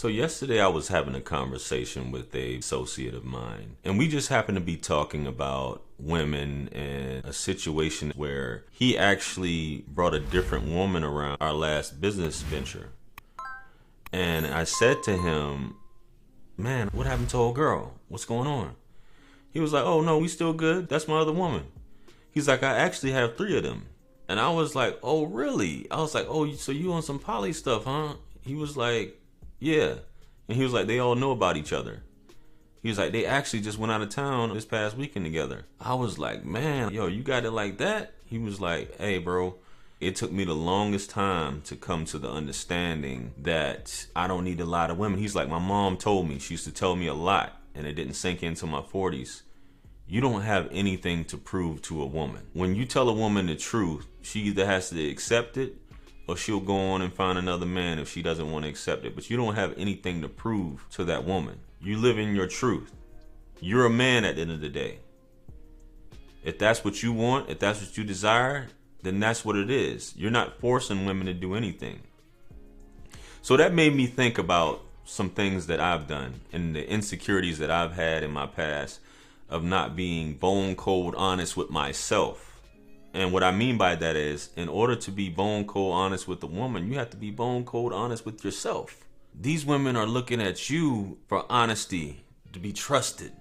So yesterday I was having a conversation with a associate of mine, and we just happened to be talking about women and a situation where he actually brought a different woman around our last business venture. And I said to him, "Man, what happened to old girl? What's going on?" He was like, "Oh no, we still good. That's my other woman." He's like, "I actually have three of them." And I was like, "Oh really?" I was like, "Oh, so you on some poly stuff, huh?" He was like, "Yeah." And he was like, "They all know about each other." He was like, "They actually just went out of town this past weekend together." I was like, "Man, yo, you got it like that?" He was like, "Hey bro, it took me the longest time to come to the understanding that I don't need a lot of women." He's like, "My mom told me, she used to tell me a lot, and it didn't sink into my 40s. You don't have anything to prove to a woman. When you tell a woman the truth, she either has to accept it or she'll go on and find another man if she doesn't want to accept it. But you don't have anything to prove to that woman. You live in your truth. You're a man at the end of the day. If that's what you want, if that's what you desire, then that's what it is. You're not forcing women to do anything." So that made me think about some things that I've done and the insecurities that I've had in my past of not being bone cold honest with myself. And what I mean by that is, in order to be bone cold honest with a woman, you have to be bone cold honest with yourself. These women are looking at you for honesty, to be trusted,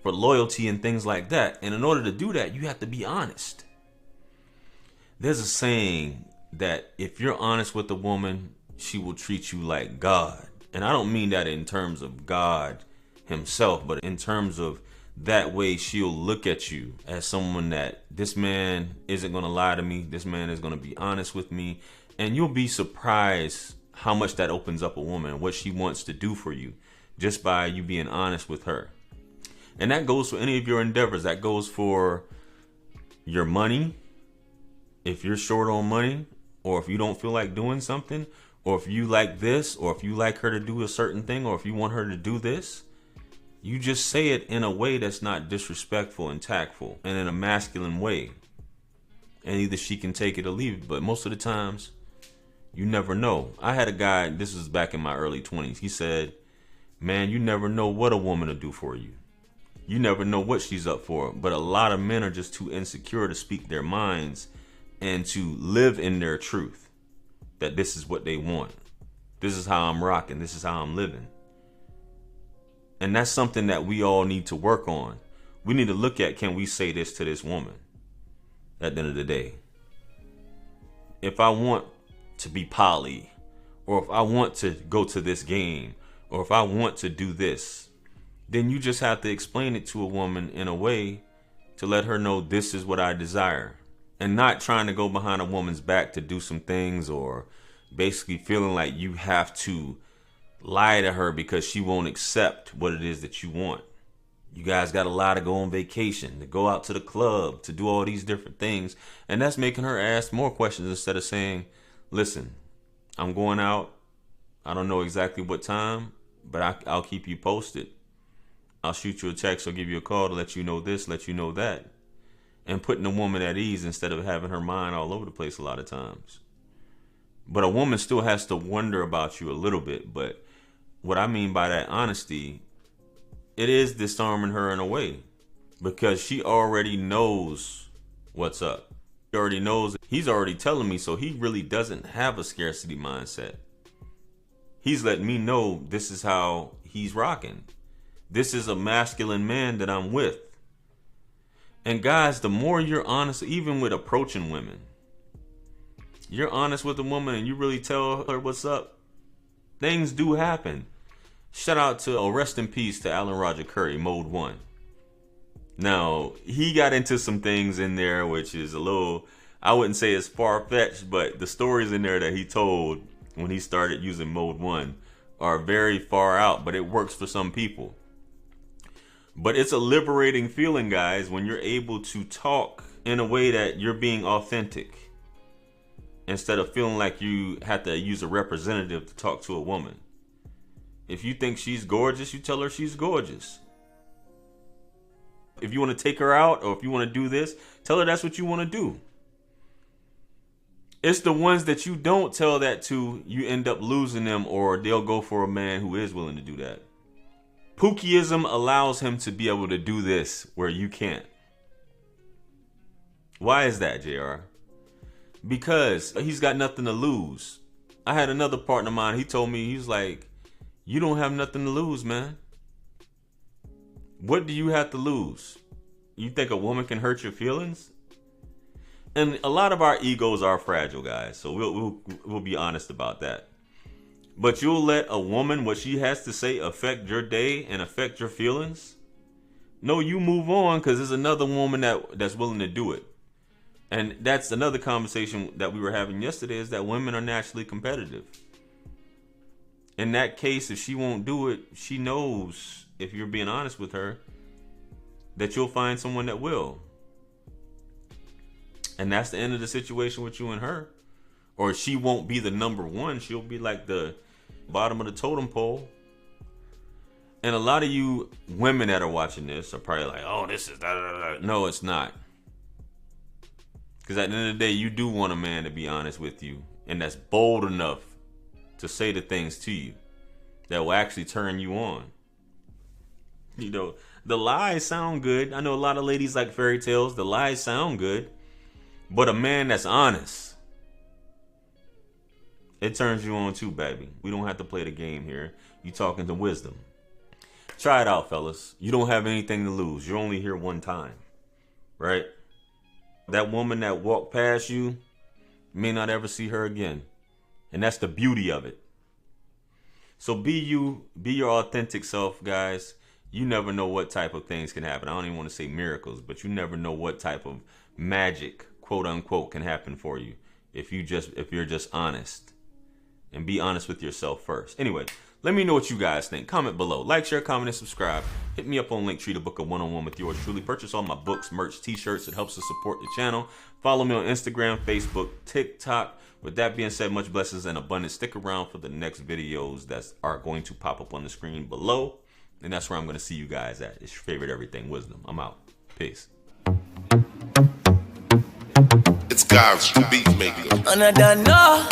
for loyalty and things like that. And in order to do that, you have to be honest. There's a saying that if you're honest with a woman, she will treat you like God. And I don't mean that in terms of God himself, but in terms of that way she'll look at you as someone that this man isn't going to lie to me. This man is going to be honest with me. And you'll be surprised how much that opens up a woman, what she wants to do for you just by you being honest with her. And that goes for any of your endeavors. That goes for your money. If you're short on money, or if you don't feel like doing something, or if you like this, or if you like her to do a certain thing, or if you want her to do this, you just say it in a way that's not disrespectful and tactful and in a masculine way. And either she can take it or leave it. But most of the times, you never know. I had a guy, this was back in my early 20s. He said, "Man, you never know what a woman will do for you. You never know what she's up for." But a lot of men are just too insecure to speak their minds and to live in their truth. That this is what they want. This is how I'm rocking. This is how I'm living. And that's something that we all need to work on. We need to look at, can we say this to this woman at the end of the day? If I want to be poly, or if I want to go to this game, or if I want to do this, then you just have to explain it to a woman in a way to let her know this is what I desire. And not trying to go behind a woman's back to do some things, or basically feeling like you have to lie to her because she won't accept what it is that you want. You guys got a lot to go on vacation, to go out to the club, to do all these different things. And that's making her ask more questions instead of saying, "Listen, I'm going out. I don't know exactly what time, but I'll keep you posted. I'll shoot you a text or give you a call to let you know this, let you know that." And putting the woman at ease instead of having her mind all over the place a lot of times. But a woman still has to wonder about you a little bit. But what I mean by that honesty, it is disarming her in a way, because she already knows what's up. He already knows. He's already telling me, so he really doesn't have a scarcity mindset. He's letting me know this is how he's rocking. This is a masculine man that I'm with. And guys, the more you're honest, even with approaching women, you're honest with a woman and you really tell her what's up, things do happen. Shout out to, rest in peace to Alan Roger Curry, Mode 1. Now, he got into some things in there which is a little, I wouldn't say it's far-fetched, but the stories in there that he told when he started using Mode 1 are very far out, but it works for some people. But it's a liberating feeling, guys, when you're able to talk in a way that you're being authentic, instead of feeling like you have to use a representative to talk to a woman. If you think she's gorgeous, you tell her she's gorgeous. If you want to take her out, or if you want to do this, tell her that's what you want to do. It's the ones that you don't tell that to, you end up losing them, or they'll go for a man who is willing to do that. Pookieism allows him to be able to do this where you can't. Why is that, JR? Because he's got nothing to lose. I had another partner of mine, he told me, he was like, you don't have nothing to lose, man. What do you have to lose? You think a woman can hurt your feelings? And a lot of our egos are fragile, guys. So we'll be honest about that. But you'll let a woman, what she has to say, affect your day and affect your feelings? No, you move on, because there's another woman that's willing to do it. And that's another conversation that we were having yesterday, is that women are naturally competitive. In that case, if she won't do it, she knows, if you're being honest with her, that you'll find someone that will. And that's the end of the situation with you and her. Or she won't be the number one. She'll be like the bottom of the totem pole. And a lot of you women that are watching this are probably like, oh, this is da da da. No, it's not. Because at the end of the day, you do want a man to be honest with you. And that's bold enough to say the things to you that will actually turn you on. You know, the lies sound good. I know a lot of ladies like fairy tales. The lies sound good. But a man that's honest, it turns you on too, baby. We don't have to play the game here. You talking to wisdom. Try it out, fellas. You don't have anything to lose. You're only here one time, right? That woman that walked past you, you may not ever see her again. And that's the beauty of it. So be you, be your authentic self, guys. You never know what type of things can happen. I don't even want to say miracles, but you never know what type of magic, quote unquote, can happen for you if you're just honest. And be honest with yourself first. Anyway, let me know what you guys think. Comment below. Like, share, comment, and subscribe. Hit me up on Linktree to book a one-on-one with yours truly. Purchase all my books, merch, t-shirts. It helps us support the channel. Follow me on Instagram, Facebook, TikTok. With that being said, much blessings and abundance. Stick around for the next videos that are going to pop up on the screen below. And that's where I'm going to see you guys at. It's your favorite everything wisdom. I'm out. Peace. It's God's beat maker. And I don't know.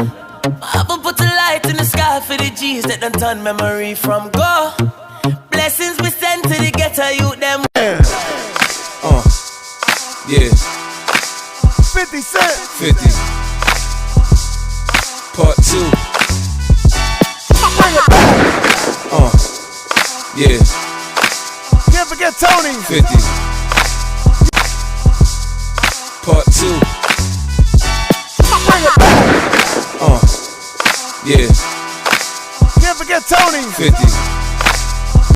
I will put a light in the sky for the G's that done turn memory from go. Blessings we send to the ghetto youth them. Yeah. 50 Cent. 50. Part 2. Bring it back. Yeah. Can't forget Tony. 50. Part 2. Bring it back. Yeah. Can't forget Tony. 50.